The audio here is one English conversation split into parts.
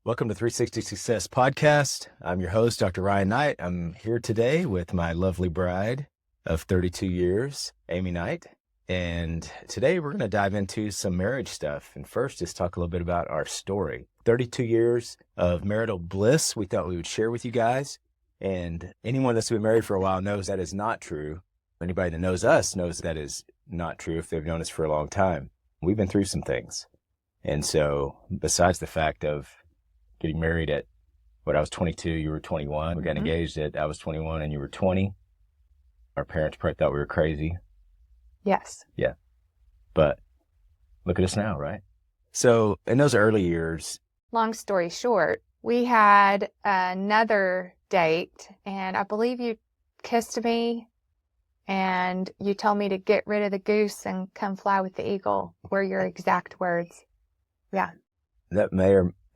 Welcome to 360 Success Podcast. I'm your host, Dr. Ryan Knight. I'm here today with my lovely bride of 32 years, Amy Knight. And today we're going to dive into some marriage stuff. And first, just talk a little bit about our story. 32 years of marital bliss we thought we would share with you guys. And anyone that's been married for a while knows that is not true. Anybody that knows us knows that is not true if they've known us for a long time. We've been through some things. And so besides the fact of getting married at I was 22, you were 21. We got engaged I was 21 and you were 20. Our parents probably thought we were crazy. Yes. Yeah. But look at us now, right? So in those early years. Long story short, we had another date and I believe you kissed me and you told me to get rid of the goose and come fly with the eagle, were your exact words. Yeah. That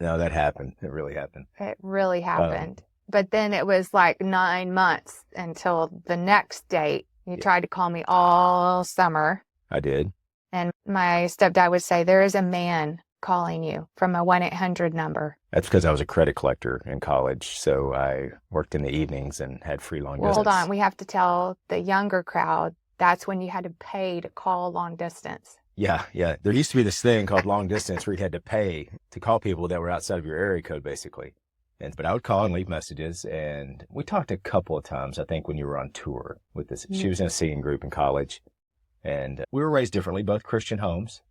no, that happened. It really happened. It really happened. But then it was like 9 months until the next date. You tried to call me all summer. I did. And my stepdad would say, there is a man calling you from a 1-800 number. That's because I was a credit collector in college. So I worked in the evenings and had free long distance. Hold on. We have to tell the younger crowd that's when you had to pay to call long distance. Yeah. There used to be this thing called long distance where you had to pay to call people that were outside of your area code, basically. But I would call and leave messages, and we talked a couple of times, I think, when you were on tour with this. She was in a singing group in college, and we were raised differently, both Christian homes,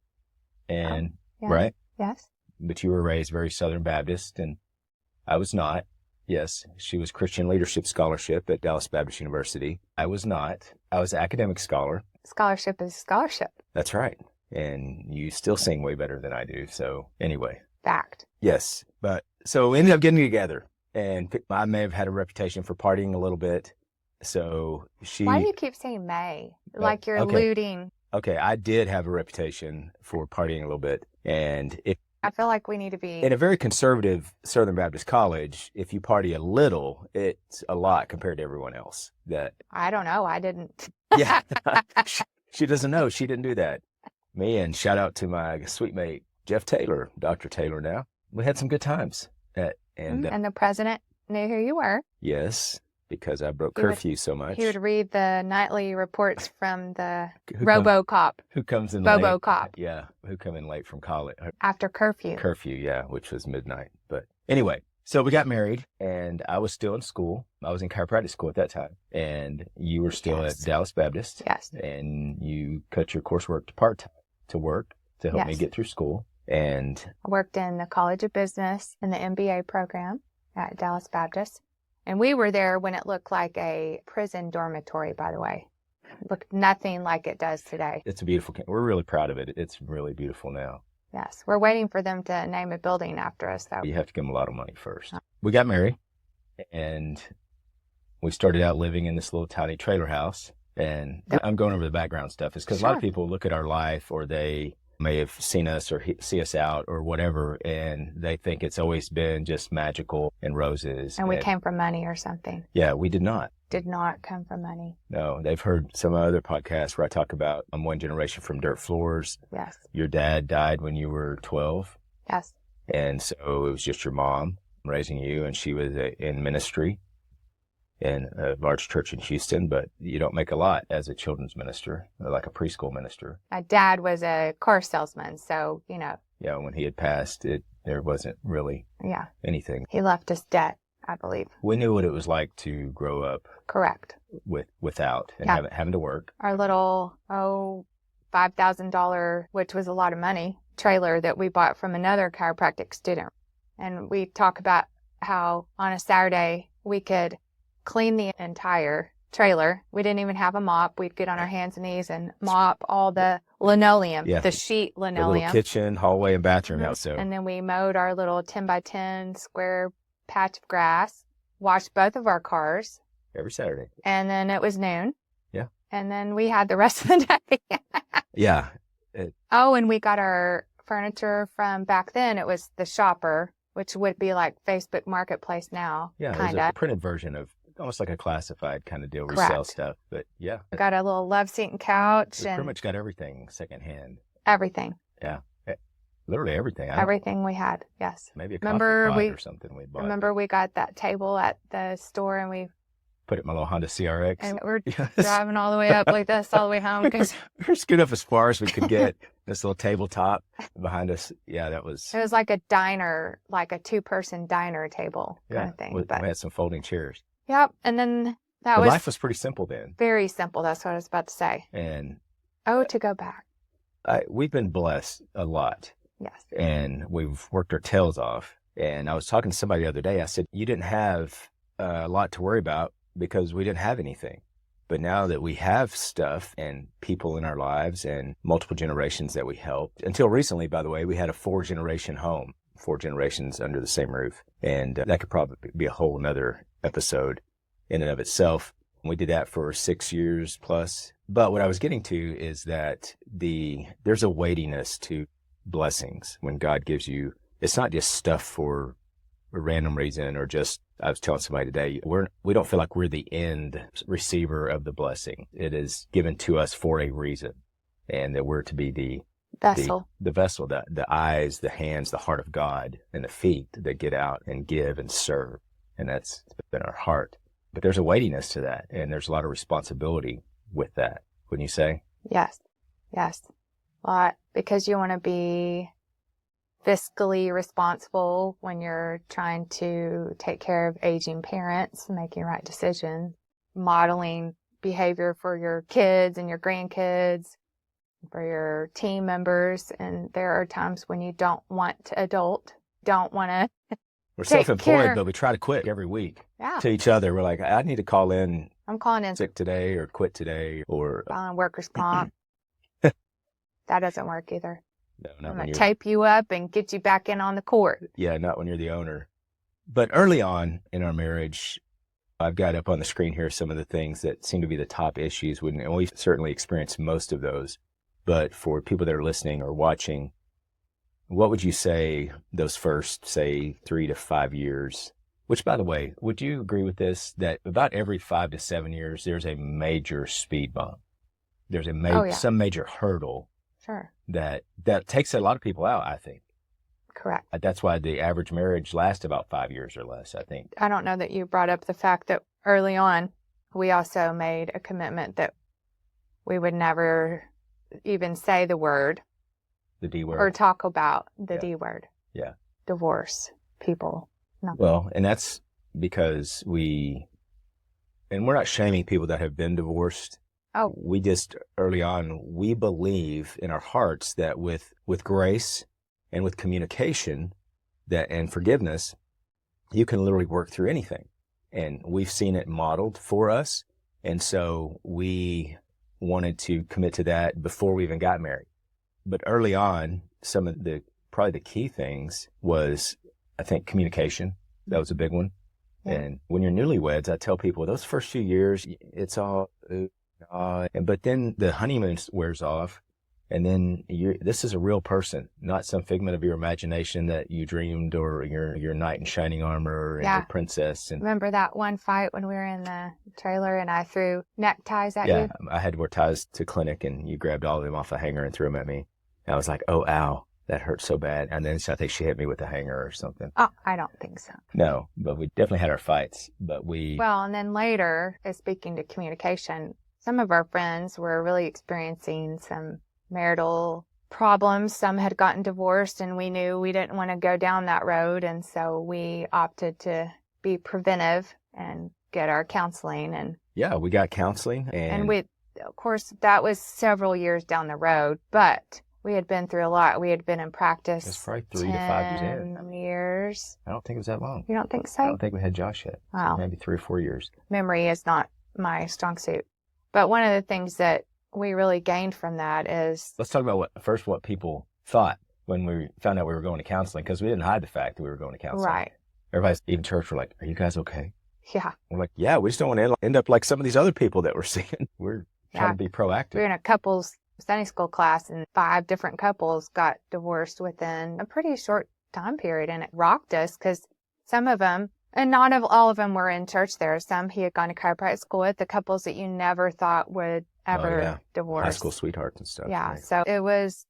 and right? Yes. But you were raised very Southern Baptist, and I was not. Yes, she was Christian Leadership Scholarship at Dallas Baptist University. I was not. I was an academic scholar. Scholarship is scholarship. That's right. And you still sing way better than I do. So anyway. Fact. Yes. But so we ended up getting together, and I may have had a reputation for partying a little bit. So Why do you keep saying may? Like you're alluding. Okay. I did have a reputation for partying a little bit. And I feel like we need to be. In a very conservative Southern Baptist college, if you party a little, it's a lot compared to everyone else. I don't know. I didn't. Yeah. She doesn't know. She didn't do that. Me, and shout out to my sweet mate, Jeff Taylor, Dr. Taylor now. We had some good times. And the president knew who you were. Yes, because I broke curfew so much. He would read the nightly reports from the RoboCop. Who comes in late? RoboCop. Yeah, who come in late from college. After curfew. Curfew, yeah, which was midnight. But anyway, so we got married, and I was still in school. I was in chiropractic school at that time. And you were still at Dallas Baptist. Yes. And you cut your coursework to part-time to work to help me get through school. And I worked in the College of Business in the MBA program at Dallas Baptist. And we were there when it looked like a prison dormitory, by the way. It looked nothing like it does today. It's a beautiful, we're really proud of it. It's really beautiful now. Yes. We're waiting for them to name a building after us, though. You have to give them a lot of money first. We got married, and we started out living in this little tiny trailer house. And I'm going over the background stuff. It's because a lot of people look at our life, or they may have seen us or see us out or whatever, and they think it's always been just magical and roses. And we came from money or something. Yeah, we did not. Did not come from money. No, they've heard some other podcasts where I talk about I'm one generation from dirt floors. Yes. Your dad died when you were 12. Yes. And so it was just your mom raising you, and she was in ministry in a large church in Houston, but you don't make a lot as a children's minister, like a preschool minister. My dad was a car salesman, so, Yeah, when he had passed, there wasn't really anything. He left us debt, I believe. We knew what it was like to grow up. Correct. Without and having to work. Our little, $5,000, which was a lot of money, trailer that we bought from another chiropractic student. And we talk about how on a Saturday we could clean the entire trailer. We didn't even have a mop. We'd get on our hands and knees and mop all the linoleum, the sheet linoleum. The little kitchen, hallway, and bathroom out. So. And then we mowed our little 10 by 10 square patch of grass, washed both of our cars. Every Saturday. And then it was noon. Yeah. And then we had the rest of the day. Yeah. And we got our furniture from back then. It was the Shopper, which would be like Facebook Marketplace now. Yeah, it was a printed version of almost like a classified kind of deal. We sell stuff, but yeah. We got a little love seat and couch. We pretty much got everything secondhand. Everything. Yeah. Literally everything. Everything we had. Yes. Maybe a Remember coffee pot or something we bought. Remember we got that table at the store and we put it in my little Honda CRX. And we're driving all the way up like this all the way home because we're scooting up as far as we could get. This little tabletop behind us. Yeah, it was like a diner, like a 2-person diner table kind of thing. We had some folding chairs. Yep. And then life was pretty simple then. Very simple. That's what I was about to say. And to go back. We've been blessed a lot. Yes. And we've worked our tails off. And I was talking to somebody the other day. I said, you didn't have a lot to worry about because we didn't have anything. But now that we have stuff and people in our lives and multiple generations that we helped, until recently, by the way, we had a 4-generation home, 4 generations under the same roof. And that could probably be a whole nother episode in and of itself. We did that for 6 years plus. But what I was getting to is that there's a weightiness to blessings when God gives you. It's not just stuff for a random reason or just, I was telling somebody today, we don't feel like we're the end receiver of the blessing. It is given to us for a reason, and that we're to be the vessel, the eyes, the hands, the heart of God, and the feet that get out and give and serve. And that's been our heart. But there's a weightiness to that, and there's a lot of responsibility with that, wouldn't you say? Yes. Yes. A lot, because you want to be fiscally responsible when you're trying to take care of aging parents, making right decisions, modeling behavior for your kids and your grandkids, for your team members. And there are times when you don't want to don't want to. We're self-employed, but we try to quit every week to each other. We're like, I need to call in. I'm calling in sick today or quit today or filing workers' comp. That doesn't work either. No, not I'm when going to tape you up and get you back in on the court. Yeah, not when you're the owner. But early on in our marriage, I've got up on the screen here some of the things that seem to be the top issues. And we've certainly experienced most of those. But for people that are listening or watching, what would you say those first, say, 3 to 5 years? Which, by the way, would you agree with this, that about every 5 to 7 years, there's a major speed bump? There's some major hurdle. Sure. That takes a lot of people out, I think. Correct. That's why the average marriage lasts about 5 years or less, I think. I don't know that you brought up the fact that early on, we also made a commitment that we would never even say the word. The D word. Or talk about the D word. Yeah. Divorce people. No. Well, and that's because we're not shaming people that have been divorced. Oh. We just, early on, we believe in our hearts that with grace and with communication and forgiveness, you can literally work through anything. And we've seen it modeled for us. And so we wanted to commit to that before we even got married. But early on, some of probably the key things was, I think, communication. That was a big one. Yeah. And when you're newlyweds, I tell people those first few years, it's all, but then the honeymoon wears off, and then this is a real person, not some figment of your imagination that you dreamed, or your knight in shining armor and your princess. And remember that one fight when we were in the trailer and I threw neckties at you? Yeah, I had to wear ties to clinic, and you grabbed all of them off a hanger and threw them at me. And I was like, oh, ow, that hurt so bad. And then I think she hit me with a hanger or something. Oh, I don't think so. No, but we definitely had our fights. But well, and then later, speaking to communication, some of our friends were really experiencing some marital problems. Some had gotten divorced, and we knew we didn't want to go down that road. And so we opted to be preventive and get our counseling. And yeah, we got counseling. And we, of course, that was several years down the road, but we had been through a lot. We had been in practice. It's probably 3 to 5 years in. 10 years. I don't think it was that long. You don't think so? I don't think we had Josh yet. Wow. Maybe 3 or 4 years. Memory is not my strong suit. But one of the things that we really gained from that is... Let's talk about what people thought when we found out we were going to counseling, because we didn't hide the fact that we were going to counseling. Right. Everybody's, even church, were like, are you guys okay? Yeah. We're like, yeah, we just don't want to end up like some of these other people that we're seeing. We're trying to be proactive. We were in a couples Sunday school class, and 5 different couples got divorced within a pretty short time period, and it rocked us because some of them, and not all of them were in church there. Some he had gone to chiropractic school with, the couples that you never thought would ever divorce. High school sweethearts and stuff. Yeah. Right. So it was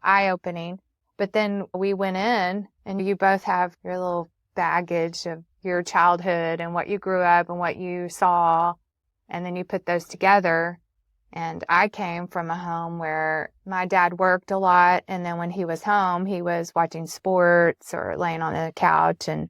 eye-opening. But then we went in, and you both have your little baggage of your childhood and what you grew up and what you saw. And then you put those together. And I came from a home where my dad worked a lot. And then when he was home, he was watching sports or laying on the couch. And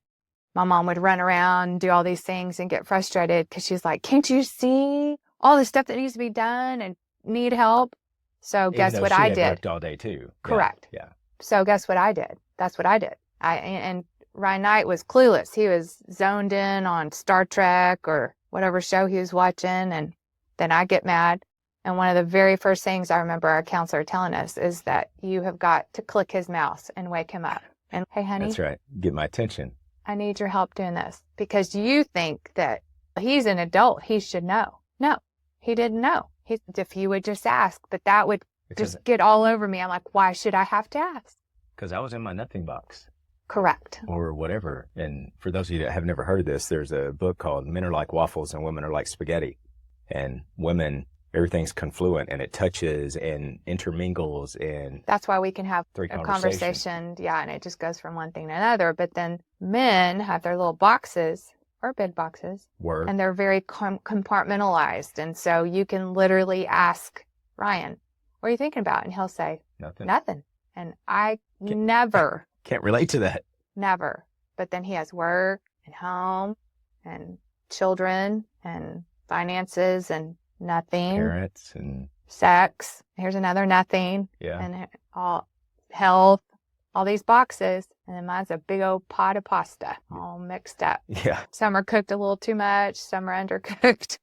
my mom would run around and do all these things and get frustrated because she's like, can't you see all the stuff that needs to be done and need help? So guess what I did? Worked all day too. Correct. Yeah. So guess what I did? That's what I did. And Ryan Knight was clueless. He was zoned in on Star Trek or whatever show he was watching. And then I get mad. And one of the very first things I remember our counselor telling us is that you have got to click his mouse and wake him up. And hey, honey. That's right. Get my attention. I need your help doing this because you think that he's an adult. He should know. No, he didn't know. If you would just ask, but that would just get all over me. I'm like, why should I have to ask? Because I was in my nothing box. Correct. Or whatever. And for those of you that have never heard of this, there's a book called Men Are Like Waffles and Women Are Like Spaghetti. And women, everything's confluent and it touches and intermingles. And that's why we can have a conversation. Yeah. And it just goes from one thing to another. But then men have their little boxes or big boxes. And they're very compartmentalized. And so you can literally ask Ryan, what are you thinking about? And he'll say, nothing. And I never. Can't relate to that. Never. But then he has work and home and children and finances and nothing. Parents and sex. Here's another nothing. Yeah. And all health, all these boxes. And then mine's a big old pot of pasta all mixed up. Yeah. Some are cooked a little too much. Some are undercooked.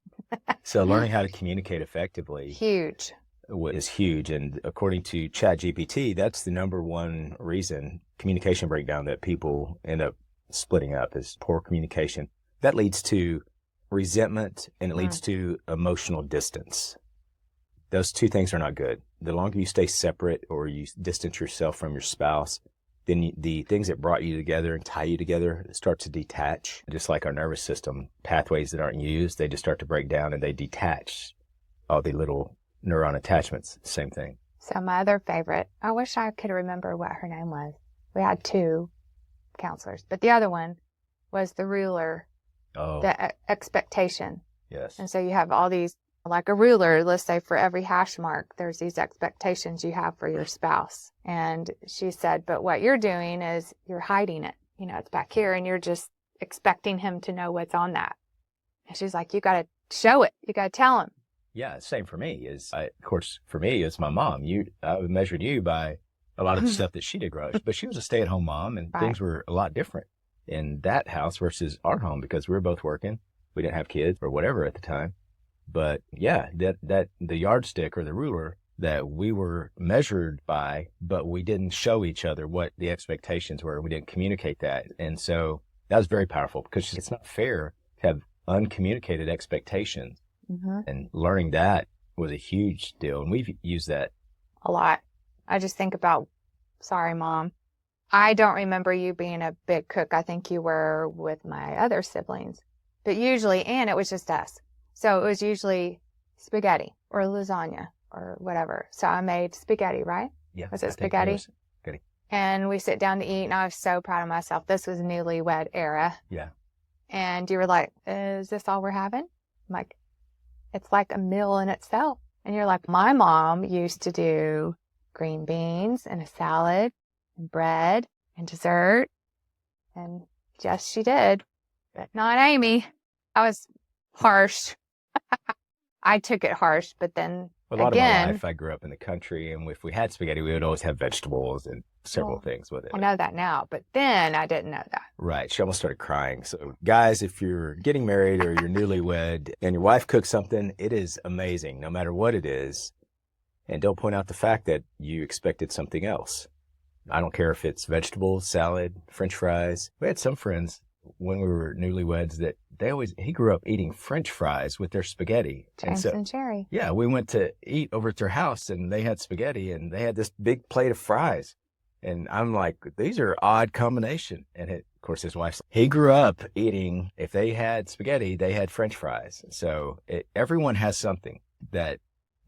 So learning how to communicate effectively. Huge. Is huge. And according to ChatGPT, that's the number one reason communication breakdown that people end up splitting up is poor communication. That leads to resentment and it leads to emotional distance. Those two things are not good. The longer you stay separate or you distance yourself from your spouse, then the things that brought you together and tie you together start to detach. Just like our nervous system, pathways that aren't used, they just start to break down and they detach all the little neuron attachments. Same thing. So my other favorite, I wish I could remember what her name was. We had two counselors, but the other one was the ruler, the expectation. Yes. And so you have all these, like a ruler, let's say for every hash mark, there's these expectations you have for your spouse. And she said, but what you're doing is you're hiding it. You know, it's back here and you're just expecting him to know what's on that. And she's like, you got to show it. You got to tell him. Yeah, same for me. Of course, for me, it's my mom. I measured you by a lot of the stuff that she did grow up. But she was a stay-at-home mom, and things were a lot different in that house versus our home because we were both working. We didn't have kids or whatever at the time. But yeah, that the yardstick or the ruler that we were measured by, but we didn't show each other what the expectations were. We didn't communicate that. And so that was very powerful because it's not fair to have uncommunicated expectations. Mm-hmm. And learning that was a huge deal. And we've used that a lot. I just think about, sorry, Mom. I don't remember you being a big cook. I think you were with my other siblings. But usually, and it was just us. So it was usually spaghetti or lasagna or whatever. So I made spaghetti, right? Yeah. Was it spaghetti? Spaghetti. And we sit down to eat, and I was so proud of myself. This was newlywed era. Yeah. And you were like, is this all we're having? I'm like, it's like a meal in itself. And you're like, my mom used to do green beans and a salad and bread and dessert. And yes, she did, but not Amy. I was harsh. I took it harsh, but then a lot of my life, I grew up in the country, and if we had spaghetti, we would always have vegetables and several things with it. I know that now, but then I didn't know that. Right. She almost started crying. So guys, if you're getting married or you're newlywed and your wife cooks something, it is amazing, no matter what it is. And don't point out the fact that you expected something else. I don't care if it's vegetables, salad, French fries. We had some friends when we were newlyweds that he grew up eating French fries with their spaghetti. James and Cherry. Yeah, we went to eat over at their house and they had spaghetti and they had this big plate of fries. And I'm like, these are odd combination. And of course, his wife's, he grew up eating, if they had spaghetti, they had French fries. So everyone has something that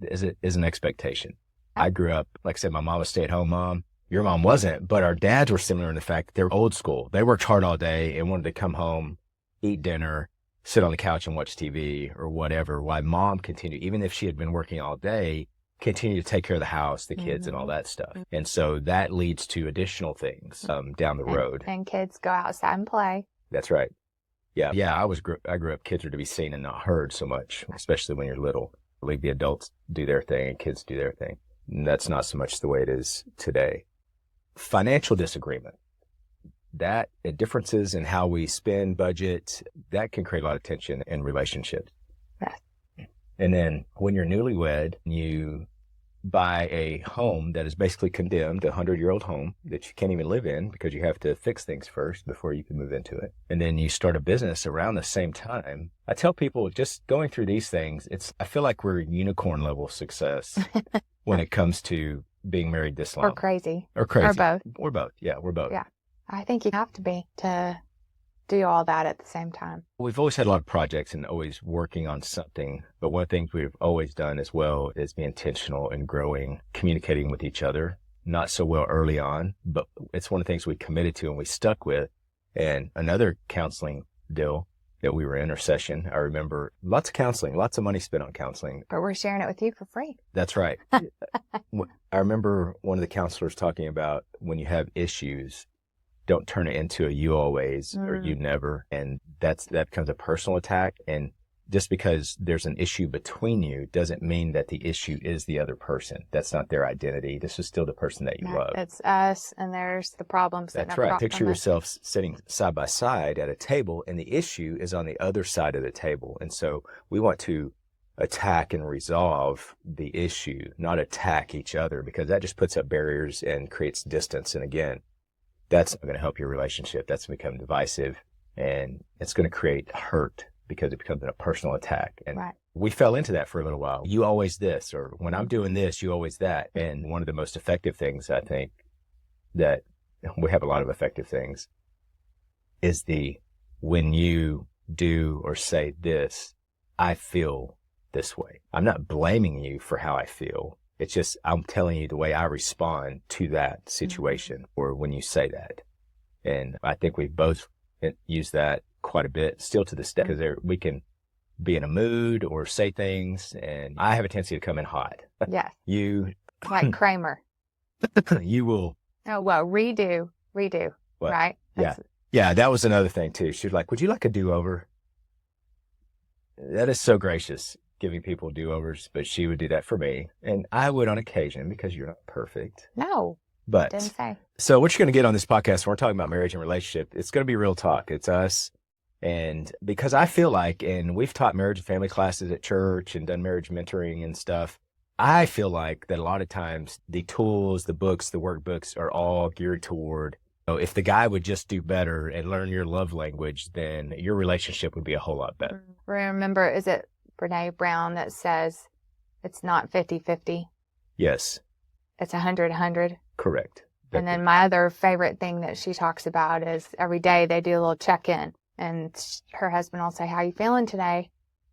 is an expectation. I grew up, like I said, my mom was a stay-at-home mom. Your mom wasn't, but our dads were similar in the fact that they were old school. They worked hard all day and wanted to come home, eat dinner, sit on the couch and watch TV or whatever, while mom continued, even if she had been working all day, continue to take care of the house, the kids, and all that stuff. And so that leads to additional things down the road. And kids go outside and play. That's right. Yeah. Yeah. I grew up, kids are to be seen and not heard so much, especially when you're little. Leave the adults do their thing and kids do their thing. And that's not so much the way it is today. Financial disagreement. That differences in how we spend, budget, that can create a lot of tension in relationships. Yes. And then when you're newlywed, you buy a home that is basically condemned, a 100-year-old home that you can't even live in because you have to fix things first before you can move into it. And then you start a business around the same time. I tell people just going through these things, I feel like we're unicorn level success when it comes to being married this long. Or crazy. Or crazy. Or both. Or both. Yeah, we're both. Yeah. I think you have to be to do all that at the same time. We've always had a lot of projects and always working on something. But one of the things we've always done as well is be intentional in growing, communicating with each other. Not so well early on, but it's one of the things we committed to and we stuck with. And another counseling deal that we were in, or session, I remember lots of counseling, lots of money spent on counseling. But we're sharing it with you for free. That's right. I remember one of the counselors talking about when you have issues, don't turn it into a you always or you never. And that becomes a personal attack. And just because there's an issue between you doesn't mean that the issue is the other person. That's not their identity. This is still the person that you love. It's us, and there's the problems. That's right. Picture yourself sitting side by side at a table, and the issue is on the other side of the table. And so we want to attack and resolve the issue, not attack each other, because that just puts up barriers and creates distance. And again, that's not going to help your relationship. That's going to become divisive, and it's going to create hurt because it becomes a personal attack. And we fell into that for a little while. You always this, or when I'm doing this, you always that. And one of the most effective things, I think, that we have a lot of effective things, is when you do or say this, I feel this way. I'm not blaming you for how I feel. It's just, I'm telling you the way I respond to that situation or when you say that. And I think we both use that quite a bit still to this day, because we can be in a mood or say things, and I have a tendency to come in hot. Yes. You like Kramer. You will. Oh, well, redo, what? Right? Yeah, that was another thing too. She was like, would you like a do-over? That is so gracious, giving people do-overs, but she would do that for me. And I would on occasion, because you're not perfect. No. But didn't say. So what you're going to get on this podcast, when we're talking about marriage and relationship, it's going to be real talk. It's us. And because I feel like, and we've taught marriage and family classes at church and done marriage mentoring and stuff, I feel like that a lot of times the tools, the books, the workbooks are all geared toward, if the guy would just do better and learn your love language, then your relationship would be a whole lot better. Remember, is it Brene Brown that says it's not 50-50? Yes. It's 100-100? Correct. And then my other favorite thing that she talks about is every day they do a little check-in, and her husband will say, how are you feeling today?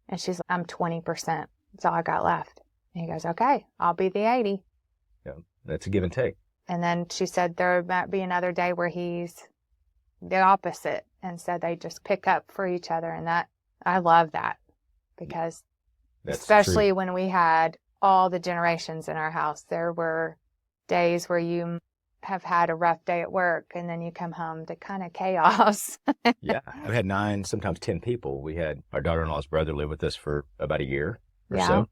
And she's like, I'm 20%. That's all I got left. And he goes, okay, I'll be the 80. Yeah, that's a give and take. And then she said there might be another day where he's the opposite. And so they just pick up for each other. And I love that, because that's especially true. When we had all the generations in our house, there were days where you have had a rough day at work and then you come home to kind of chaos. Yeah. I've had 9, sometimes 10 people. We had our daughter-in-law's brother live with us for about a year or so.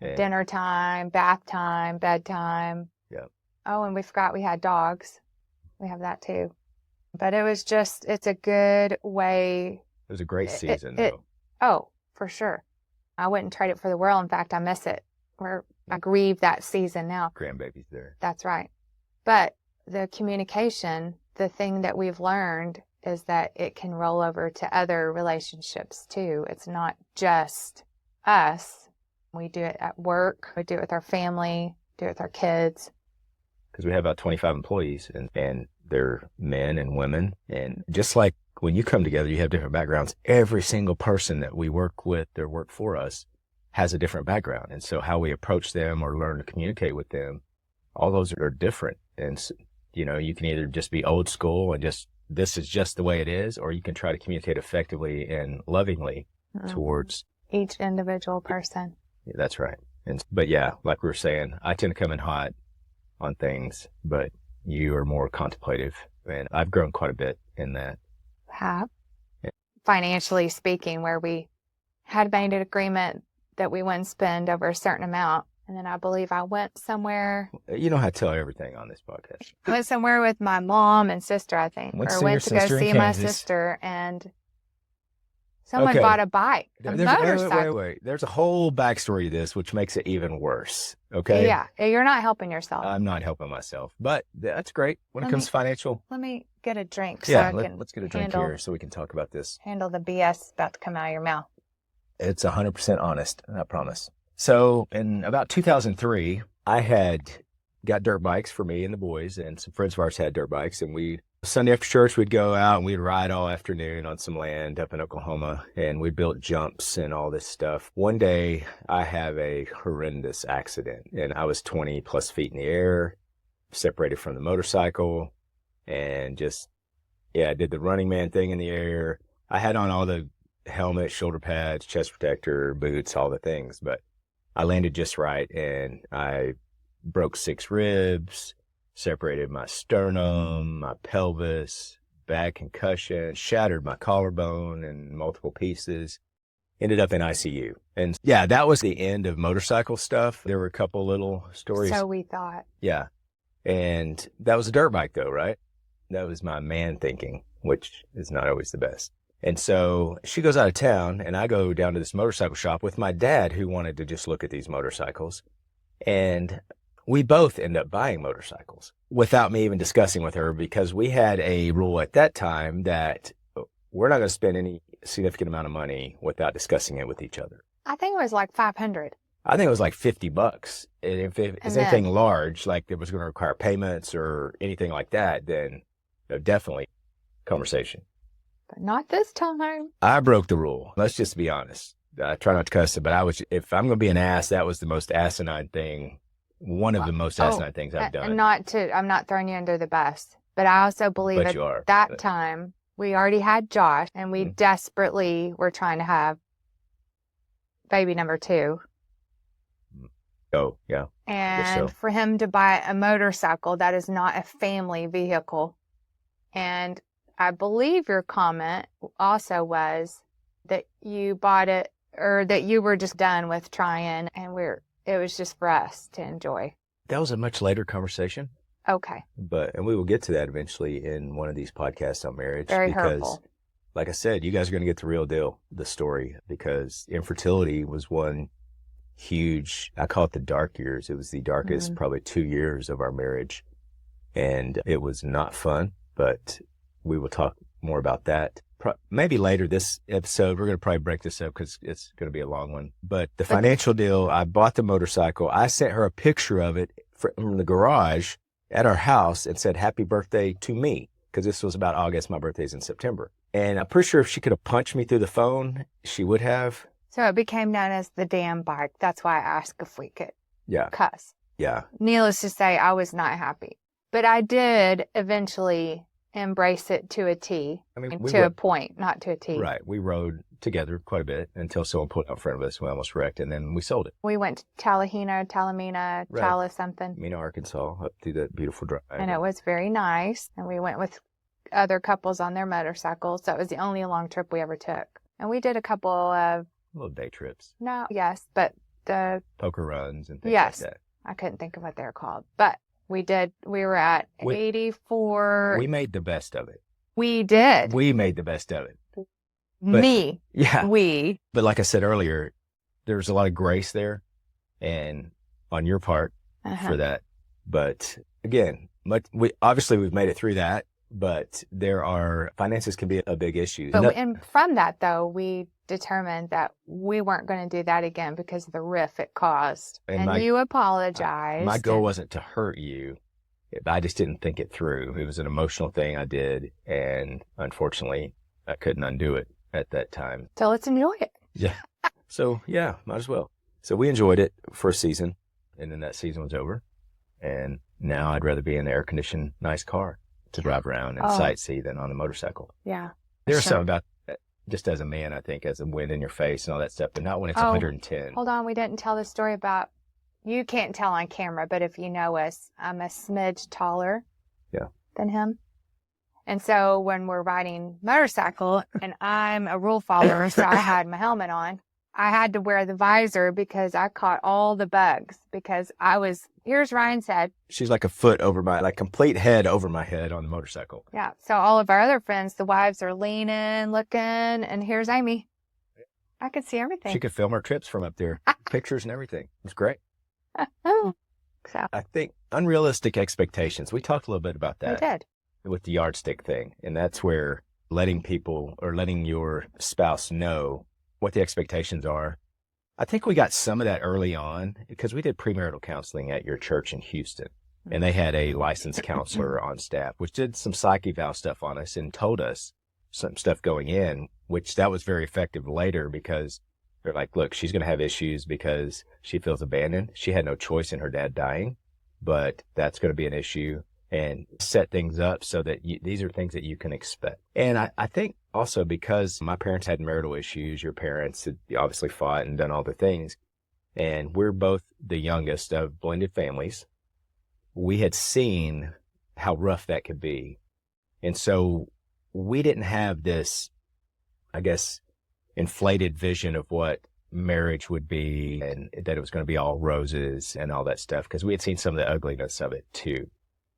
And dinner time, bath time, bedtime. Yeah. Oh, and we forgot we had dogs. We have that too. But it was just, it's a good way. It was a great season though. Oh, for sure. I wouldn't trade it for the world. In fact, I miss it. I grieve that season now. Grandbaby's there. That's right. But the communication, the thing that we've learned is that it can roll over to other relationships too. It's not just us. We do it at work. We do it with our family, do it with our kids. Because we have about 25 employees and they're men and women. And just like when you come together, you have different backgrounds. Every single person that we work with or work for us has a different background. And so how we approach them or learn to communicate with them, all those are different. And You know, you can either just be old school and this is just the way it is, or you can try to communicate effectively and lovingly towards each individual person. Yeah, that's right. But yeah, like we were saying, I tend to come in hot on things, but you are more contemplative, and I've grown quite a bit in that. Have. Yeah. Financially speaking, where we had made an agreement that we wouldn't spend over a certain amount. And then I believe I went somewhere. You don't have to tell everything on this podcast. I went somewhere with my mom and sister, I think. Went to go see my sister, and someone bought a bike, a motorcycle. Wait. There's a whole backstory to this, which makes it even worse. Okay? Yeah. You're not helping yourself. I'm not helping myself. But that's great when it comes to financial. Let me get a drink. Yeah, let's get a drink here so we can talk about this. Handle the BS about to come out of your mouth. It's 100% honest, I promise. So in about 2003, I had got dirt bikes for me and the boys, and some friends of ours had dirt bikes, and Sunday after church, we'd go out and we'd ride all afternoon on some land up in Oklahoma, and we built jumps and all this stuff. One day, I have a horrendous accident, and I was 20 plus feet in the air, separated from the motorcycle, and I did the running man thing in the air. I had on all the helmet, shoulder pads, chest protector, boots, all the things, but I landed just right, and I broke 6 ribs, separated my sternum, my pelvis, bad concussion, shattered my collarbone in multiple pieces, ended up in ICU. And yeah, that was the end of motorcycle stuff. There were a couple little stories. So we thought. Yeah. And that was a dirt bike though, right? That was my man thinking, which is not always the best. And so she goes out of town, and I go down to this motorcycle shop with my dad, who wanted to just look at these motorcycles. And we both end up buying motorcycles without me even discussing with her, because we had a rule at that time that we're not going to spend any significant amount of money without discussing it with each other. I think it was like $500. I think it was like $50. And if it's anything large, like it was going to require payments or anything like that, then definitely conversation. But not this time. I broke the rule. Let's just be honest. I try not to cuss it, but if I'm going to be an ass, that was the most asinine thing. One of the most asinine things I've done. I'm not throwing you under the bus, but I also believe at that time, we already had Josh, and we desperately were trying to have baby number 2. Oh, yeah. And for him to buy a motorcycle, that is not a family vehicle. And I believe your comment also was that you bought it, or that you were just done with trying, and it was just for us to enjoy. That was a much later conversation. Okay. And we will get to that eventually in one of these podcasts on marriage. Very hurtful. Like I said, you guys are going to get the real deal, the story, because infertility was one huge, I call it the dark years. It was the darkest, probably 2 years of our marriage. And it was not fun, but we will talk more about that. Maybe later this episode. We're going to probably break this up because it's going to be a long one. But the financial deal, I bought the motorcycle. I sent her a picture of it from the garage at our house and said, "Happy birthday to me," because this was about August. My birthday's in September. And I'm pretty sure if she could have punched me through the phone, she would have. So it became known as the damn bike. That's why I asked if we could cuss. Yeah. Needless to say, I was not happy. But I did eventually embrace it to a T. I mean, a point, not to a T. Right. We rode together quite a bit until someone put out in front of us. We almost wrecked, and then we sold it. We went to Talamina, something. Mena, Arkansas, up through that beautiful drive. And it was very nice. And we went with other couples on their motorcycles. So it was the only long trip we ever took. And we did a couple of little day trips. But the poker runs and things like that. I couldn't think of what they're called. But we were at 84. We made the best of it. We did. We made the best of it. Me. Yeah. We. But like I said earlier, there's a lot of grace there and on your part for that. But again, we've made it through that, but finances can be a big issue. And from that though, we determined that we weren't going to do that again because of the rift it caused. And you apologized. My goal wasn't to hurt you. I just didn't think it through. It was an emotional thing I did, and unfortunately, I couldn't undo it at that time. So let's enjoy it. Yeah. So, yeah, might as well. So we enjoyed it for a season, and then that season was over. And now I'd rather be in the air-conditioned, nice car to drive around and sightsee than on a motorcycle. Yeah. There's something about that, just as a man, I think, as a wind in your face and all that stuff, but not when it's 110. Hold on. We didn't tell the story about, you can't tell on camera, but if you know us, I'm a smidge taller than him. And so when we're riding motorcycle and I'm a rule follower, so I had my helmet on, I had to wear the visor because I caught all the bugs because here's Ryan's head. She's like a foot over complete head over my head on the motorcycle. Yeah. So all of our other friends, the wives are leaning, looking, and here's Amy. I could see everything. She could film her trips from up there, pictures and everything. It's great. So I think unrealistic expectations. We talked a little bit about that. We did. With the yardstick thing. And that's where letting your spouse know what the expectations are. I think we got some of that early on because we did premarital counseling at your church in Houston. And they had a licensed counselor on staff, which did some psych eval stuff on us and told us some stuff going in, which that was very effective later because they're like, look, she's going to have issues because she feels abandoned. She had no choice in her dad dying, but that's going to be an issue. And set things up so that these are things that you can expect. And I think also because my parents had marital issues, your parents had obviously fought and done all the things, and we're both the youngest of blended families, we had seen how rough that could be. And so we didn't have this, I guess, inflated vision of what marriage would be and that it was going to be all roses and all that stuff because we had seen some of the ugliness of it too.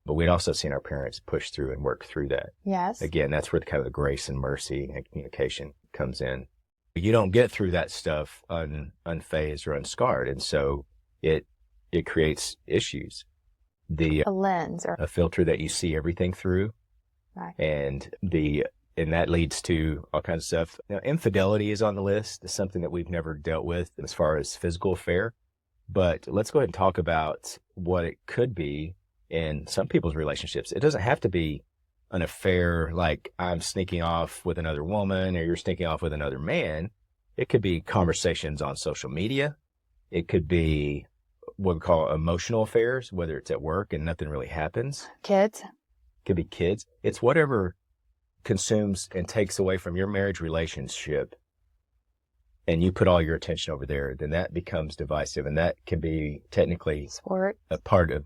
But we'd also seen our parents push through and work through that. Yes. Again, that's where the kind of the grace and mercy and communication comes in. You don't get through that stuff unfazed or unscarred. And so it creates issues. A lens or a filter that you see everything through. Right. And that leads to all kinds of stuff. Now, infidelity is on the list. It's something that we've never dealt with as far as physical affair. But let's go ahead and talk about what it could be in some people's relationships. It doesn't have to be an affair like I'm sneaking off with another woman or you're sneaking off with another man. It could be conversations on social media. It could be what we call emotional affairs, whether it's at work and nothing really happens. Kids. It could be kids. It's whatever consumes and takes away from your marriage relationship and you put all your attention over there, then that becomes divisive. And that can be technically a part of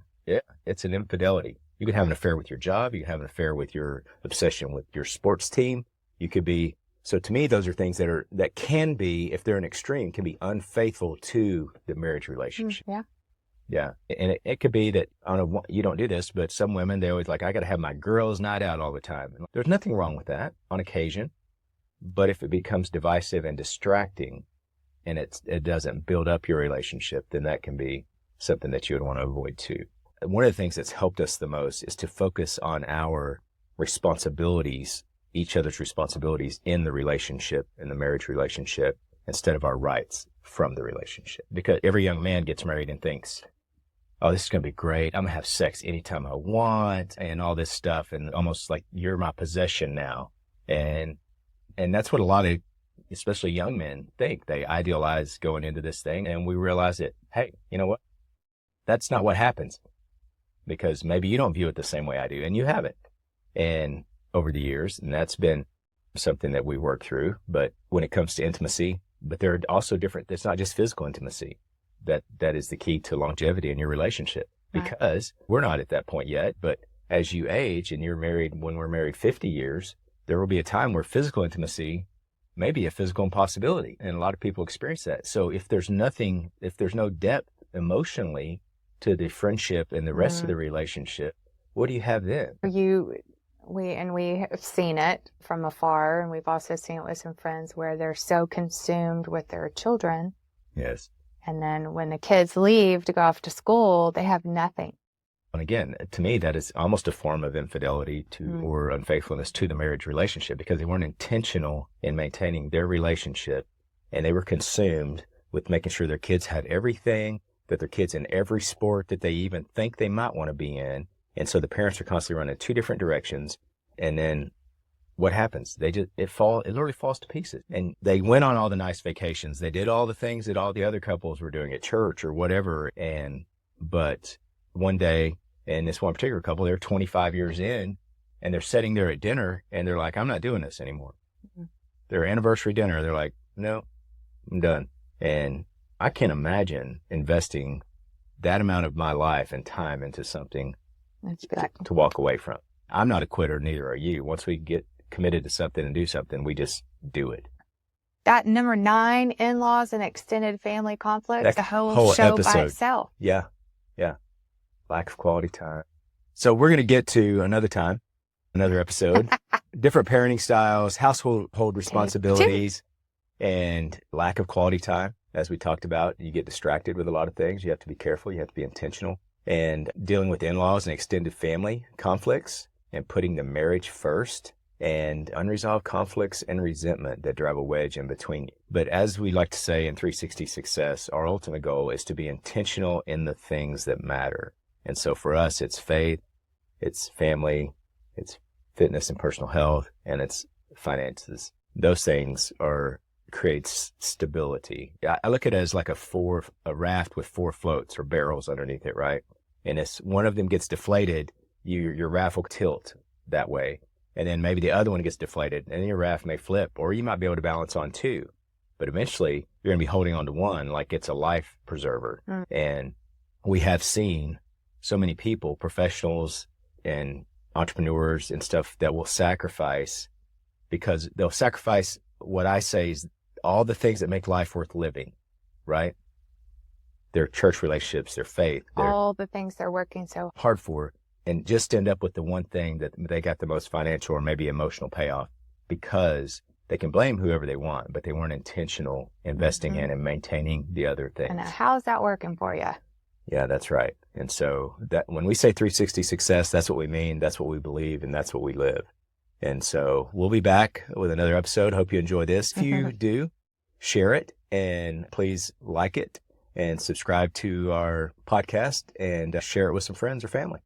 it's an infidelity. You can have an affair with your job. You can have an affair with your obsession with your sports team. You could be, so to me, those are things that can be, if they're an extreme, can be unfaithful to the marriage relationship. Yeah. Yeah. And it could be that, I don't know, you don't do this, but some women, they always I got to have my girls' night out all the time. And there's nothing wrong with that on occasion. But if it becomes divisive and distracting and it doesn't build up your relationship, then that can be something that you would want to avoid too. One of the things that's helped us the most is to focus on our responsibilities, each other's responsibilities in the relationship, in the marriage relationship, instead of our rights from the relationship. Because every young man gets married and thinks, oh, this is going to be great. I'm going to have sex anytime I want and all this stuff. And almost like you're my possession now. And that's what a lot of, especially young men, think. They idealize going into this thing. And we realize that, hey, you know what? That's not what happens. Because maybe you don't view it the same way I do, and you haven't. And over the years, and that's been something that we work through. But when it comes to intimacy, but there are also different, it's not just physical intimacy. That is the key to longevity in your relationship. Because we're not at that point yet, but as you age and you're married, when we're married 50 years, there will be a time where physical intimacy may be a physical impossibility. And a lot of people experience that. So if there's no depth emotionally to the friendship and the rest of the relationship, what do you have then? We have seen it from afar, and we've also seen it with some friends where they're so consumed with their children. Yes. And then when the kids leave to go off to school, they have nothing. And again, to me, that is almost a form of infidelity or unfaithfulness to the marriage relationship because they weren't intentional in maintaining their relationship and they were consumed with making sure their kids had everything, that their kids in every sport that they even think they might want to be in. And so the parents are constantly running two different directions. And then what happens? It literally falls to pieces. And they went on all the nice vacations. They did all the things that all the other couples were doing at church or whatever. But one day, and this one particular couple, they're 25 years in, and they're sitting there at dinner, and they're like, I'm not doing this anymore. Mm-hmm. Their anniversary dinner, they're like, no, I'm done. And I can't imagine investing that amount of my life and time into something to walk away from. I'm not a quitter, neither are you. Once we get committed to something and do something, we just do it. That number 9, in-laws and extended family conflicts, the whole show episode by itself. Yeah. Lack of quality time. So we're going to get to another time, another episode, different parenting styles, household responsibilities, and lack of quality time. As we talked about, you get distracted with a lot of things. You have to be careful. You have to be intentional. And dealing with in-laws and extended family conflicts and putting the marriage first, and unresolved conflicts and resentment that drive a wedge in between. But as we like to say in 360 Success, our ultimate goal is to be intentional in the things that matter. And so for us, it's faith, it's family, it's fitness and personal health, and it's finances. Those things creates stability. I look at it as like a raft with 4 floats or barrels underneath it, right? And if one of them gets deflated, your raft will tilt that way. And then maybe the other one gets deflated, and your raft may flip, or you might be able to balance on 2. But eventually, you're going to be holding on to one like it's a life preserver. Mm. And we have seen so many people, professionals and entrepreneurs and stuff, that will sacrifice, because they'll sacrifice what I say is all the things that make life worth living, right? Their church relationships, their faith. All the things they're working so hard for, and just end up with the one thing that they got the most financial or maybe emotional payoff, because they can blame whoever they want, but they weren't intentional investing in and maintaining the other things. And how's that working for you? Yeah, that's right. And so that when we say 360 Success, that's what we mean, that's what we believe, and that's what we live. And so we'll be back with another episode. Hope you enjoy this. If you do, share it, and please like it and subscribe to our podcast, and share it with some friends or family.